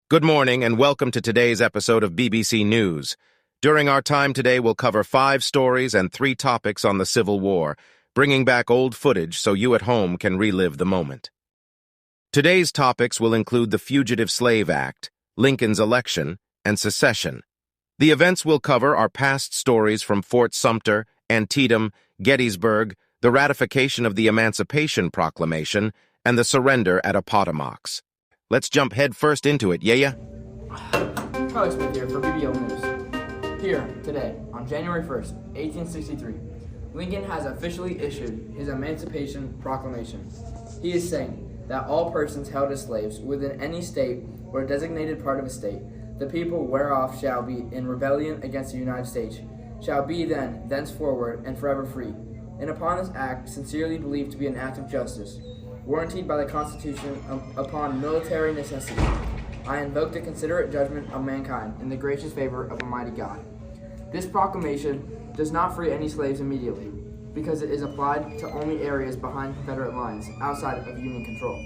Good morning and welcome to today's episode of BBC News. During our time today, we'll cover 5 stories and 3 topics on the Civil War, bringing back old footage so you at home can relive the moment. Today's topics will include the Fugitive Slave Act, Lincoln's election, and secession. The events we'll cover are past stories from Fort Sumter, Antietam, Gettysburg, the ratification of the Emancipation Proclamation, and the surrender at Appomattox. Let's jump head first into it, yeah? Charlie Smith here for BBL News. Here, today, on January 1st, 1863, Lincoln has officially issued his Emancipation Proclamation. He is saying that all persons held as slaves within any state or a designated part of a state, the people whereof shall be in rebellion against the United States, shall be then, thenceforward, and forever free. And upon this act, sincerely believed to be an act of justice, warranted by the Constitution upon military necessity, I invoke the considerate judgment of mankind in the gracious favor of Almighty God. This proclamation does not free any slaves immediately, because it is applied to only areas behind Confederate lines, outside of Union control.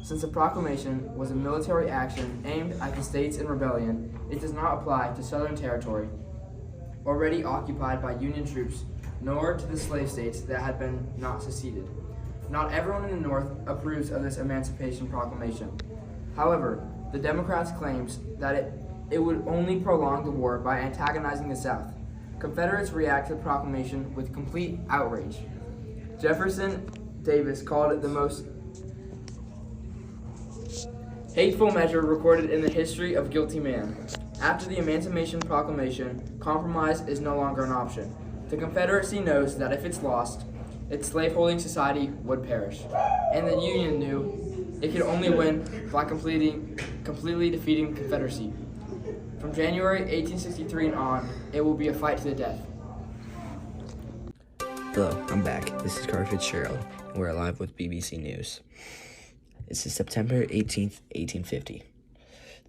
Since the proclamation was a military action aimed at the states in rebellion, it does not apply to Southern territory already occupied by Union troops, nor to the slave states that had been not seceded. Not everyone in the North approves of this Emancipation Proclamation. However, the Democrats claims that it would only prolong the war by antagonizing the South. Confederates react to the proclamation with complete outrage. Jefferson Davis called it the most hateful measure recorded in the history of guilty man. After the Emancipation Proclamation, compromise is no longer an option. The Confederacy knows that if it's lost, its slaveholding society would perish, and the Union knew it could only win by completely defeating the Confederacy. From January 1863 and on, it will be a fight to the death. Hello, I'm back. This is Carter Fitzgerald, and we're live with BBC News. This is September 18th, 1850.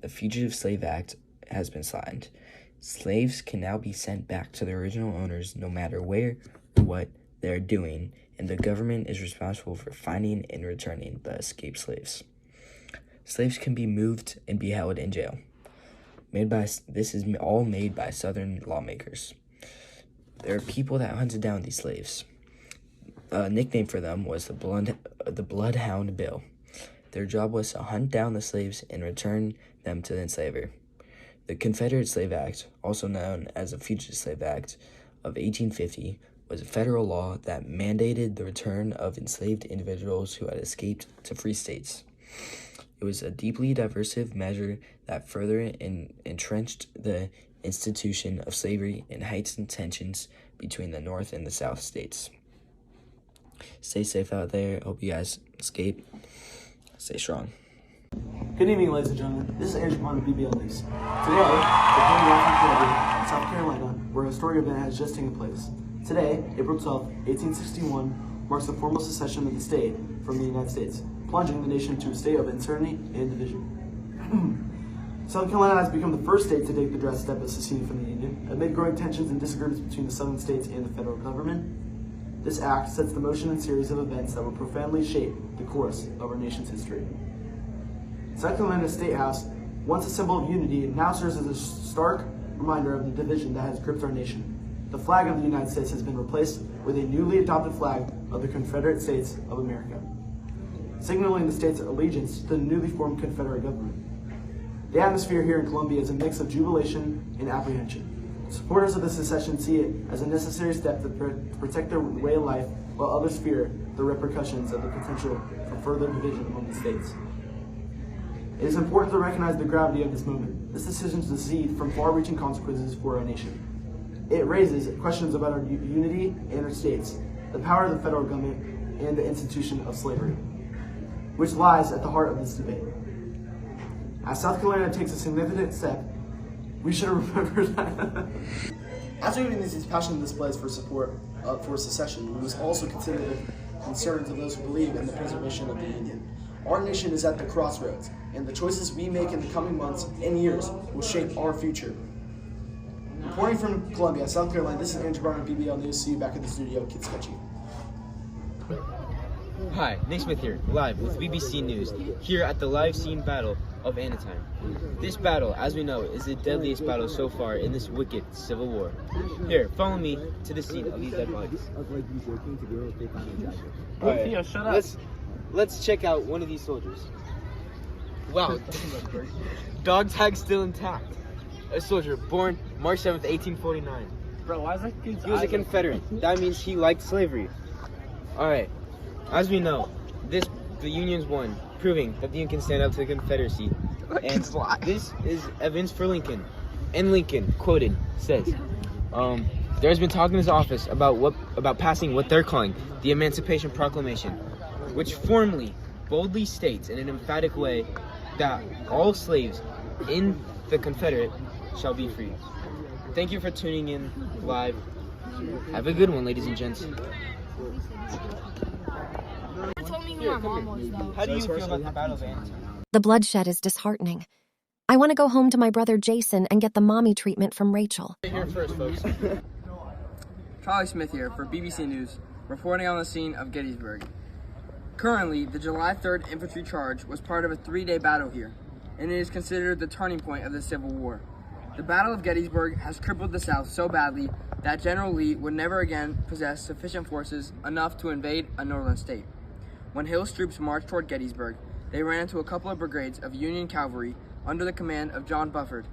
The Fugitive Slave Act has been signed. Slaves can now be sent back to their original owners no matter where or what they're doing, and the government is responsible for finding and returning the escaped slaves. Slaves can be moved and be held in jail. This is all made by Southern lawmakers. There are people that hunted down these slaves. A nickname for them was the Bloodhound Bill. Their job was to hunt down the slaves and return them to the enslaver. The Confederate Slave Act, also known as the Fugitive Slave Act of 1850, was a federal law that mandated the return of enslaved individuals who had escaped to free states. It was a deeply diversive measure that further entrenched the institution of slavery and heightened tensions between the North and the South states. Stay safe out there. Hope you guys escape. Stay strong. Good evening, ladies and gentlemen. This is Andrew Pond of BBL News. Today, we're from Columbia, South Carolina, where a historic event has just taken place. Today, April 12, 1861, marks the formal secession of the state from the United States, plunging the nation into a state of uncertainty and division. South Carolina has become the first state to take the drastic step of seceding from the Union, amid growing tensions and disagreements between the southern states and the federal government. This act sets the motion and series of events that will profoundly shape the course of our nation's history. South Carolina State House, once a symbol of unity, now serves as a stark reminder of the division that has gripped our nation. The flag of the United States has been replaced with a newly adopted flag of the Confederate States of America, signaling the state's allegiance to the newly formed Confederate government. The atmosphere here in Columbia is a mix of jubilation and apprehension. Supporters of the secession see it as a necessary step to protect their way of life, while others fear the repercussions of the potential for further division among the states. It is important to recognize the gravity of this moment. This decision to secede from far-reaching consequences for our nation. It raises questions about our unity and our states, the power of the federal government, and the institution of slavery, which lies at the heart of this debate. As South Carolina takes a significant step, we should remember that. As we witness these passionate displays for support for secession, we must also consider the concerns of those who believe in the preservation of the Union. Our nation is at the crossroads, and the choices we make in the coming months and years will shape our future. Reporting from Columbia, South Carolina, this is Andrew Barton of BBL News. See you back in the studio. Kid Sketchy. Hi, Nick Smith here, live with BBC News, here at the live scene battle of Antietam. This battle, as we know, is the deadliest battle so far in this wicked civil war. Here, follow me to the scene of these dead bodies. Alright, shut up. Let's check out one of these soldiers. Wow, dog tag still intact. A soldier born March 7th, 1849. Bro, why is that kid's He was a Confederate. That means he liked slavery. Alright, as we know, the Unions won, proving that the Union can stand up to the Confederacy. And this is evidence for Lincoln. And Lincoln, quoted, says, there's been talk in his office about passing what they're calling the Emancipation Proclamation, which formally, boldly states in an emphatic way that all slaves in the Confederate shall be free. Thank you for tuning in live. Have a good one, ladies and gents. How do you feel about the Battle of Antietam? The bloodshed is disheartening. I want to go home to my brother Jason and get the mommy treatment from Rachel. Here first, folks. Charlie Smith here for BBC News, reporting on the scene of Gettysburg. Currently, the July 3rd Infantry Charge was part of a 3-day battle here, and it is considered the turning point of the Civil War. The Battle of Gettysburg has crippled the South so badly that General Lee would never again possess sufficient forces enough to invade a northern state. When Hill's troops marched toward Gettysburg, they ran into a couple of brigades of Union cavalry under the command of John Bufford,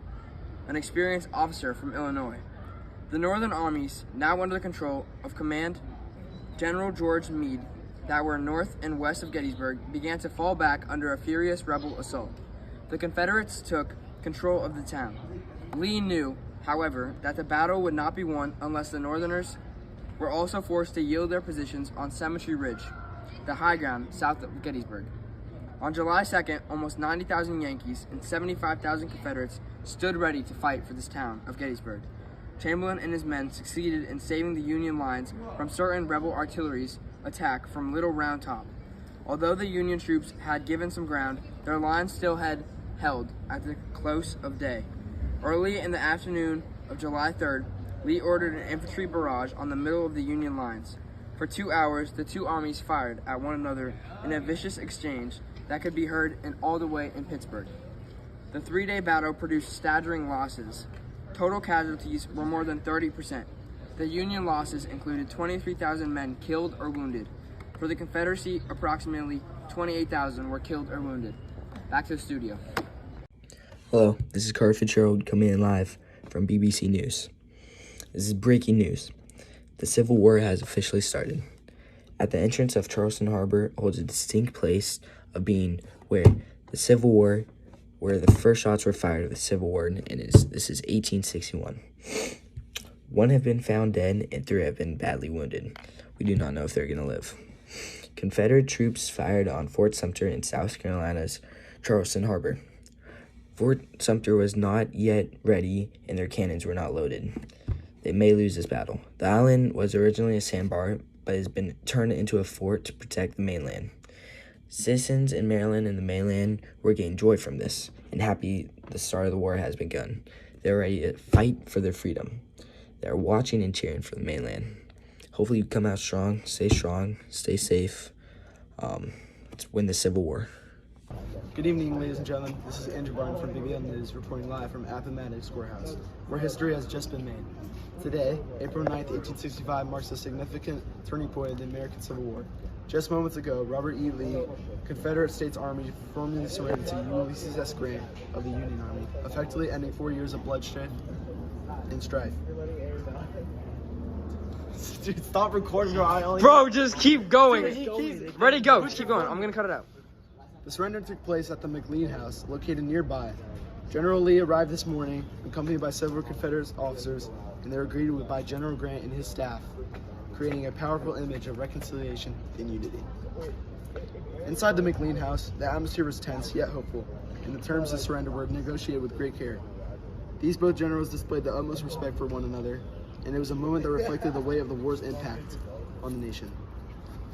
an experienced officer from Illinois. The northern armies, now under the control of Command General George Meade, that were north and west of Gettysburg, began to fall back under a furious rebel assault. The Confederates took control of the town. Lee knew, however, that the battle would not be won unless the Northerners were also forced to yield their positions on Cemetery Ridge, the high ground south of Gettysburg. On July 2nd, almost 90,000 Yankees and 75,000 Confederates stood ready to fight for this town of Gettysburg. Chamberlain and his men succeeded in saving the Union lines from certain rebel artillery's attack from Little Round Top. Although the Union troops had given some ground, their lines still had held at the close of day. Early in the afternoon of July 3rd, Lee ordered an infantry barrage on the middle of the Union lines. For 2 hours, the two armies fired at one another in a vicious exchange that could be heard all the way in Pittsburgh. The 3-day battle produced staggering losses. Total casualties were more than 30%. The Union losses included 23,000 men killed or wounded. For the Confederacy, approximately 28,000 were killed or wounded. Back to the studio. Hello, this is Carter Fitzgerald coming in live from BBC News. This is breaking news. The Civil War has officially started. At the entrance of Charleston Harbor holds a distinct place of being where the Civil War, where the first shots were fired of the Civil War, and this is 1861. 1 have been found dead and 3 have been badly wounded. We do not know if they're going to live. Confederate troops fired on Fort Sumter in South Carolina's Charleston Harbor. Fort Sumter was not yet ready and their cannons were not loaded. They may lose this battle. The island was originally a sandbar, but has been turned into a fort to protect the mainland. Citizens in Maryland and the mainland were getting joy from this, and happy the start of the war has begun. They're ready to fight for their freedom. They're watching and cheering for the mainland. Hopefully you come out strong, stay safe. Let's win the Civil War. Good evening, ladies and gentlemen. This is Andrew Barton from BBL News reporting live from Appomattox Courthouse, where history has just been made. Today, April 9th, 1865, marks a significant turning point in the American Civil War. Just moments ago, Robert E. Lee, Confederate States Army, formally surrendered to Ulysses S. Grant of the Union Army, effectively ending 4 years of bloodshed and strife. Dude, stop recording, bro. Bro, just keep going. Ready, go. Just keep going. I'm going to cut it out. The surrender took place at the McLean House, located nearby. General Lee arrived this morning, accompanied by several Confederate officers, and they were greeted by General Grant and his staff, creating a powerful image of reconciliation and unity. Inside the McLean House, the atmosphere was tense yet hopeful, and the terms of surrender were negotiated with great care. These both generals displayed the utmost respect for one another, and it was a moment that reflected the weight of the war's impact on the nation.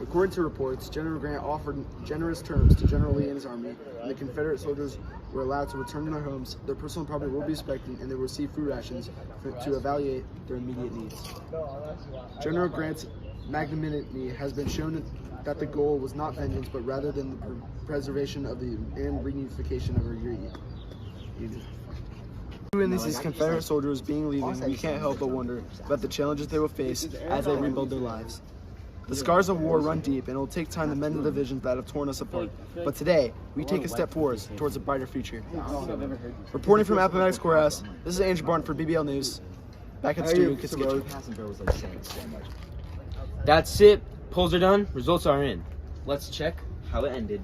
According to reports, General Grant offered generous terms to General Lee and his army, and the Confederate soldiers were allowed to return to their homes. Their personal property will be respected, and they will receive food rations to evaluate their immediate needs. General Grant's magnanimity has been shown that the goal was not vengeance, but rather than the preservation of the and reunification of our union. When this is Confederate soldiers being leaving, we can't help but wonder about the challenges they will face as they rebuild their lives. The scars of war run deep, and it will take time to mend the divisions that have torn us apart. But today, we take a step forward towards a brighter future. Reporting from Appomattox Courthouse, this is Andrew Barton for BBL News. Back at the studio, kids get you. That's it. Polls are done. Results are in. Let's check how it ended.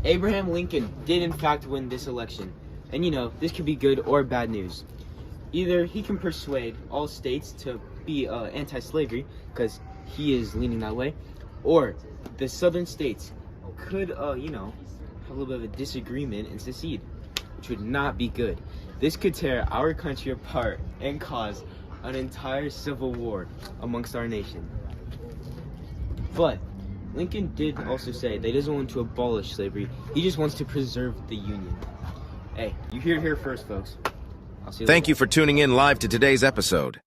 Abraham Lincoln did in fact win this election. And you know, this could be good or bad news. Either he can persuade all states to be anti-slavery, because he is leaning that way, or the southern states could, have a little bit of a disagreement and secede, which would not be good. This could tear our country apart and cause an entire civil war amongst our nation. But Lincoln did also say that he doesn't want to abolish slavery, he just wants to preserve the Union. Hey, you hear it here first, folks. I'll see you later. Thank you for tuning in live to today's episode.